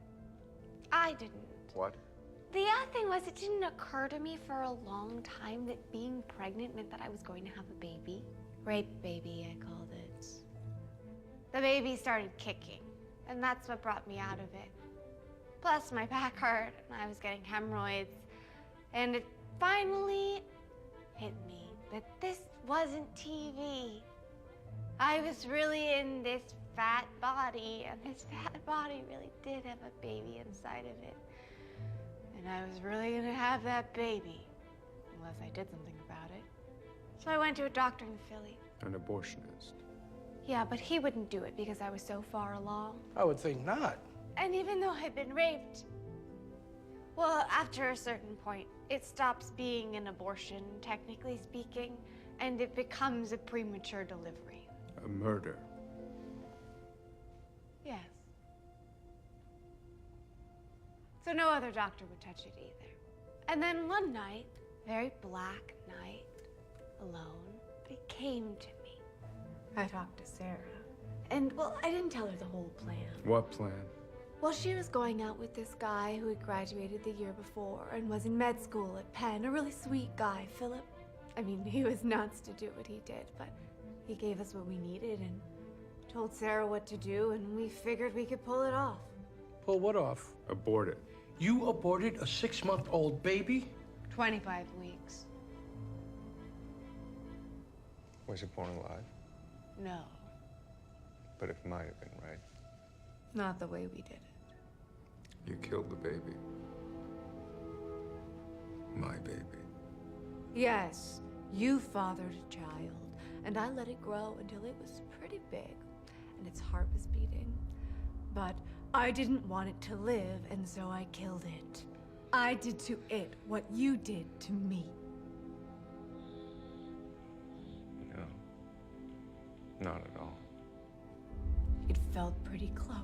I didn't. What? The other thing was, it didn't occur to me for a long time that being pregnant meant that I was going to have a baby. Rape baby, I called it. The baby started kicking, and that's what brought me out of it. Plus, my back hurt, and I was getting hemorrhoids. And it finally hit me that this wasn't TV. I was really in this fat body, and this fat body really did have a baby inside of it. And I was really gonna have that baby, unless I did something about it. So I went to a doctor in Philly. An abortionist. Yeah, but he wouldn't do it because I was so far along. I would think not. And even though I'd been raped, well, after a certain point, it stops being an abortion, technically speaking, and it becomes a premature delivery. A murder. Yes. So no other doctor would touch it either. And then one night, very black night, alone, it came to me. I talked to Sarah. And, well, I didn't tell her the whole plan. What plan? Well, she was going out with this guy who had graduated the year before and was in med school at Penn, a really sweet guy, Philip. I mean, he was nuts to do what he did, but he gave us what we needed and told Sarah what to do, and we figured we could pull it off. Pull what off? Abort it. You aborted a 6-month-old baby? 25 weeks. Was it born alive? No, But it might have been, right? not the way we did it. You killed the baby. My baby. Yes, you fathered a child, and I let it grow until it was pretty big, and its heart was beating. But I didn't want it to live, and so I killed it. I did to it what you did to me. No. Not at all. It felt pretty close.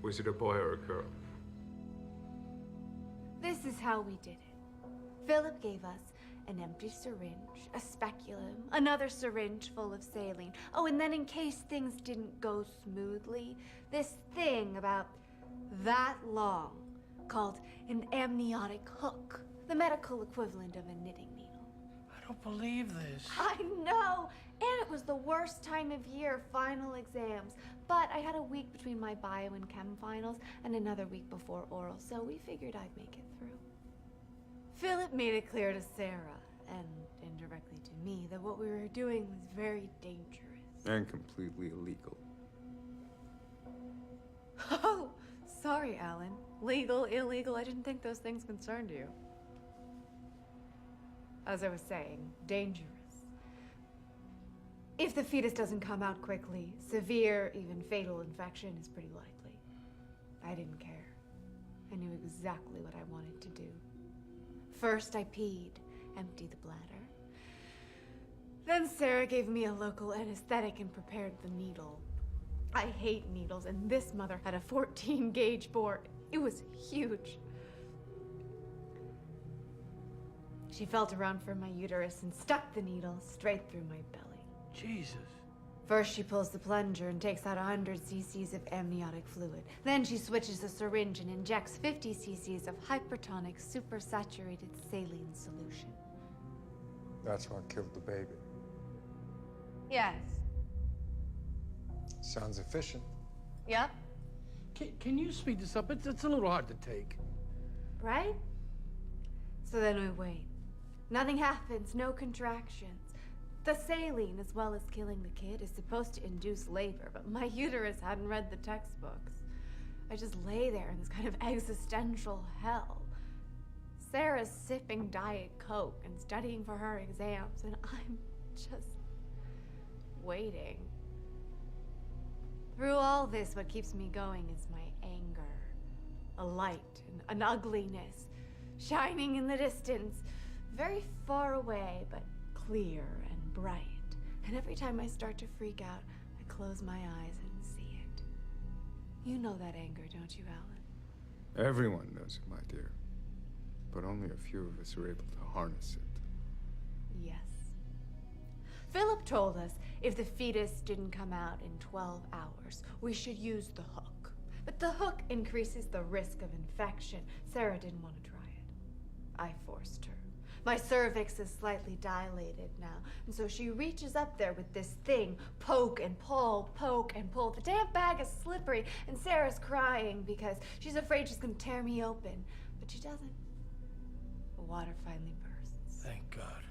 Was it a boy or a girl? This is how we did it. Philip gave us an empty syringe, a speculum, another syringe full of saline. Oh, and then in case things didn't go smoothly, this thing about that long called an amniotic hook, the medical equivalent of a knitting needle. I don't believe this. I know! And it was the worst time of year, final exams. But I had a week between my bio and chem finals and another week before oral, so we figured I'd make it through. Philip made it clear to Sarah, and indirectly to me, that what we were doing was very dangerous. And completely illegal. Oh, sorry, Alan. Legal, illegal, I didn't think those things concerned you. As I was saying, dangerous. If the fetus doesn't come out quickly, severe, even fatal infection is pretty likely. I didn't care. I knew exactly what I wanted to do. First, I peed, emptied the bladder. Then Sarah gave me a local anesthetic and prepared the needle. I hate needles, and this mother had a 14-gauge bore. It was huge. She felt around for my uterus and stuck the needle straight through my belly. Jesus. First, she pulls the plunger and takes out 100 cc's of amniotic fluid. Then she switches the syringe and injects 50 cc's of hypertonic, supersaturated saline solution. That's what killed the baby. Yes. Sounds efficient. Yep. Can you speed this up? It's a little hard to take. Right? So then we wait. Nothing happens, no contractions. The saline, as well as killing the kid, is supposed to induce labor, but my uterus hadn't read the textbooks. I just lay there in this kind of existential hell. Sarah's sipping Diet Coke and studying for her exams, and I'm just waiting. Through all this, what keeps me going is my anger. A light, an ugliness, shining in the distance, very far away, but clear and bright. And every time I start to freak out, I close my eyes and see it. You know that anger, don't you, Alan? Everyone knows it, my dear. But only a few of us are able to harness it. Yes. Philip told us if the fetus didn't come out in 12 hours, we should use the hook. But the hook increases the risk of infection. Sarah didn't want to try it. I forced her. My cervix is slightly dilated now, and so she reaches up there with this thing, poke and pull, poke and pull. The damn bag is slippery, and Sarah's crying because she's afraid she's gonna tear me open. But she doesn't. The water finally bursts. Thank God.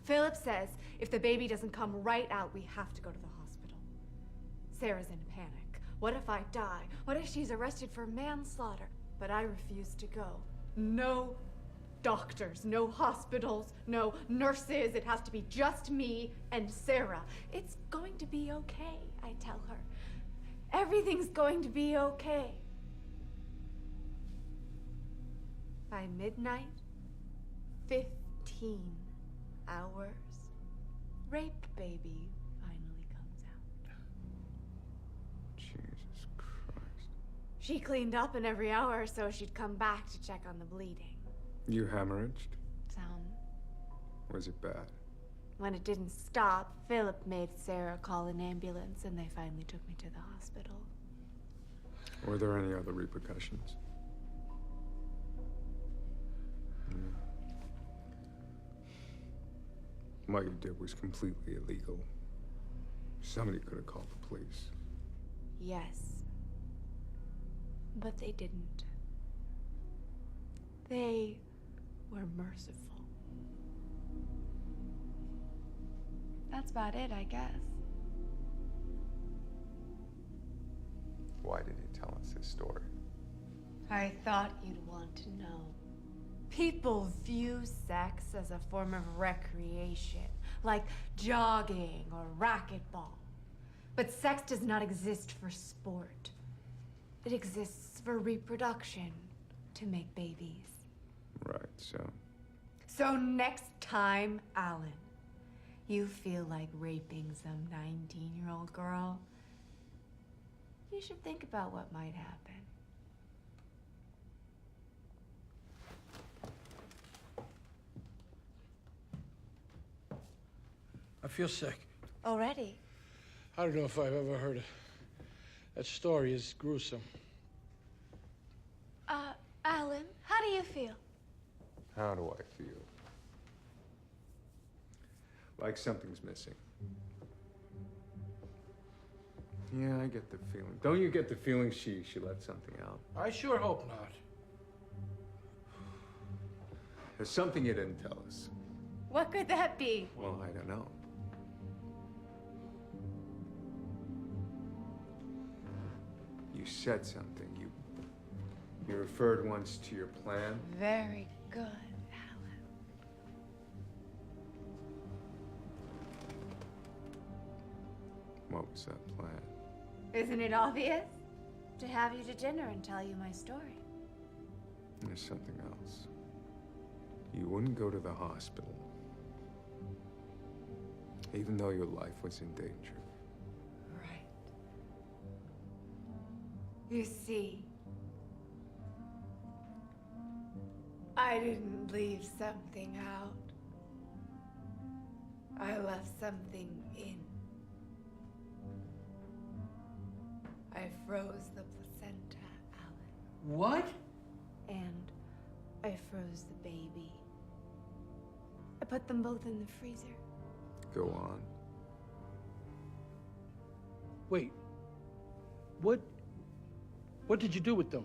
Philip says if the baby doesn't come right out, we have to go to the hospital. Sarah's in a panic. What if I die? What if she's arrested for manslaughter? But I refuse to go. No doctors, no hospitals, no nurses. It has to be just me and Sarah. It's going to be okay, I tell her. Everything's going to be okay. By midnight, 15 hours, rape baby finally comes out. Jesus Christ. She cleaned up, and every hour or so she'd come back to check on the bleeding. You hemorrhaged? Some. Was it bad? When it didn't stop, Philip made Sarah call an ambulance, and they finally took me to the hospital. Were there any other repercussions? What you did was completely illegal. Somebody could have called the police. Yes. But they didn't. They were merciful. That's about it, I guess. Why did you tell us this story? I thought you'd want to know. People view sex as a form of recreation, like jogging or racquetball. But sex does not exist for sport. It exists for reproduction, to make babies. Right, so? So next time, Alan, you feel like raping some 19-year-old girl, you should think about what might happen. I feel sick. Already? I don't know if I've ever heard it. That story is gruesome. Alan, how do you feel? How do I feel? Like something's missing. Yeah, I get the feeling. Don't you get the feeling she let something out? I sure hope not. There's something you didn't tell us. What could that be? Well, I don't know. You said something. You referred once to your plan. Very good, Alan. What was that plan? Isn't it obvious? To have you to dinner and tell you my story. There's something else. You wouldn't go to the hospital, even though your life was in danger. Right. You see, I didn't leave something out. I left something in. I froze the placenta, Alan. What? And I froze the baby. I put them both in the freezer. Go on. Wait. What did you do with them?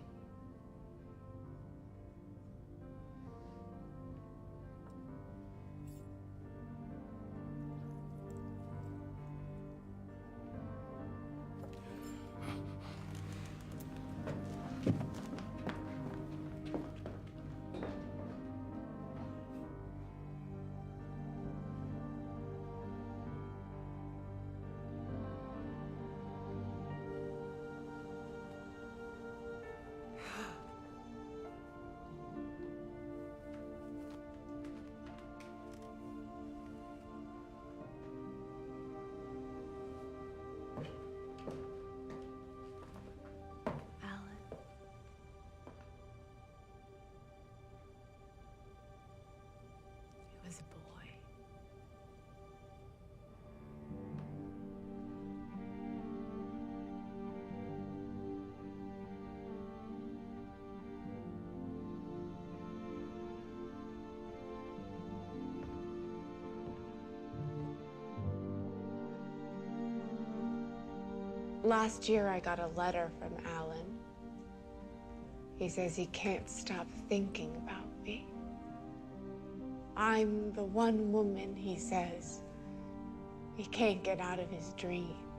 Last year, I got a letter from Alan. He says he can't stop thinking about me. I'm the one woman, he says. He can't get out of his dreams.